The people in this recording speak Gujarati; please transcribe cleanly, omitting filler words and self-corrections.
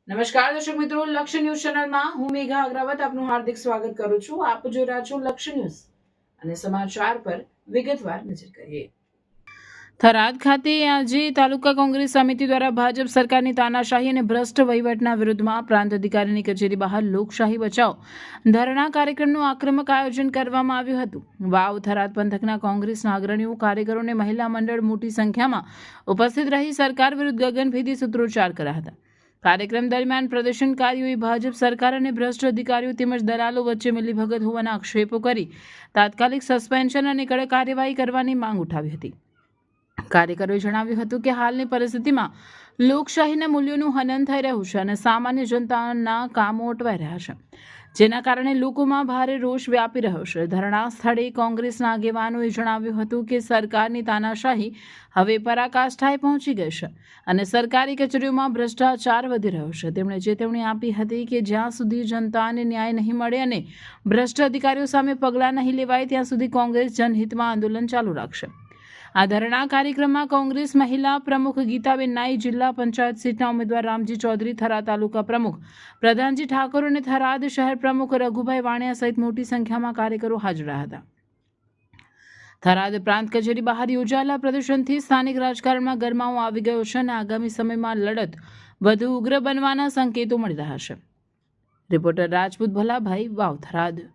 નમસ્કાર દર્શક મિત્રો, લક્ષ્ય ન્યૂઝ ચેનલમાં હું મેઘા અગ્રવાલ આપનું હાર્દિક સ્વાગત કરું છું. આપ જોઈ રહ્યા છો લક્ષ્ય ન્યૂઝ અને સમાચાર પર વિગતવાર નજર કરીએ. થરાદ ખાતે આજે તાલુકા કોંગ્રેસ સમિતિ દ્વારા ભાજપ સરકારની તાનાશાહી અને ભ્રષ્ટ વહીવટના વિરુદ્ધમાં પ્રાંત અધિકારીની કચેરી બહાર લોકશાહી બચાવો ધરણા કાર્યક્રમનું આક્રમક આયોજન કરવામાં આવ્યું હતું. વાવ થરાદ પંથકના કોંગ્રેસના અગ્રણીઓ, કાર્યકરો અને મહિલા મંડળ મોટી સંખ્યામાં ઉપસ્થિત રહી સરકાર વિરુદ્ધ ગગનભેદી સૂત્રોચ્ચાર કર્યા હતા. કાર્યક્રમ દરમિયાન પ્રદર્શનકારીઓએ ભાજપ સરકાર અને ભ્રષ્ટ અધિકારીઓ તેમજ દલાલો વચ્ચે મિલીભગત હોવાના આક્ષેપો કરી તાત્કાલિક સસ્પેન્શન અને કડક કાર્યવાહી કરવાની માંગ ઉઠાવી હતી. કાર્યકરોએ જણાવ્યું હતું કે હાલની પરિસ્થિતિમાં લોકશાહીના મૂલ્યોનું હનન થઈ રહ્યું છે અને સામાન્ય જનતાના કામો અટવાઈ રહ્યા છે, જેના કારણે લોકોમાં ભારે રોષ વ્યાપી રહ્યો છે. ધરણા સ્થળે કોંગ્રેસના આગેવાનોએ જણાવ્યું હતું કે સરકારની તાનાશાહી હવે પરાકાષ્ઠાએ પહોંચી ગઈ છે અને સરકારી કચેરીઓમાં ભ્રષ્ટાચાર વધી રહ્યો છે. તેમણે ચેતવણી આપી હતી કે જ્યાં સુધી જનતાને ન્યાય નહીં મળે અને ભ્રષ્ટ અધિકારીઓ સામે પગલાં નહીં લેવાય ત્યાં સુધી કોંગ્રેસ જનહિતમાં આંદોલન ચાલુ રાખશે. આ ધરણા કાર્યક્રમમાં કોંગ્રેસ મહિલા પ્રમુખ ગીતાબેન નાઈ, જિલ્લા પંચાયત સીટના ઉમેદવાર રામજી ચૌધરી, થરાદ તાલુકા પ્રમુખ પ્રધાનજી ઠાકોર અને થરાદ શહેર પ્રમુખ રઘુભાઈ વાણિયા સહિત મોટી સંખ્યામાં કાર્યકરો હાજર રહ્યા હતા. થરાદ પ્રાંત કચેરી બહાર યોજાયેલા પ્રદર્શનથી સ્થાનિક રાજકારણમાં ગરમાવો આવી ગયો છે અને આગામી સમયમાં લડત વધુ ઉગ્ર બનવાના સંકેતો મળી રહ્યા છે. રિપોર્ટર રાજપૂત ભલાભાઈ, વાવ થરાદ.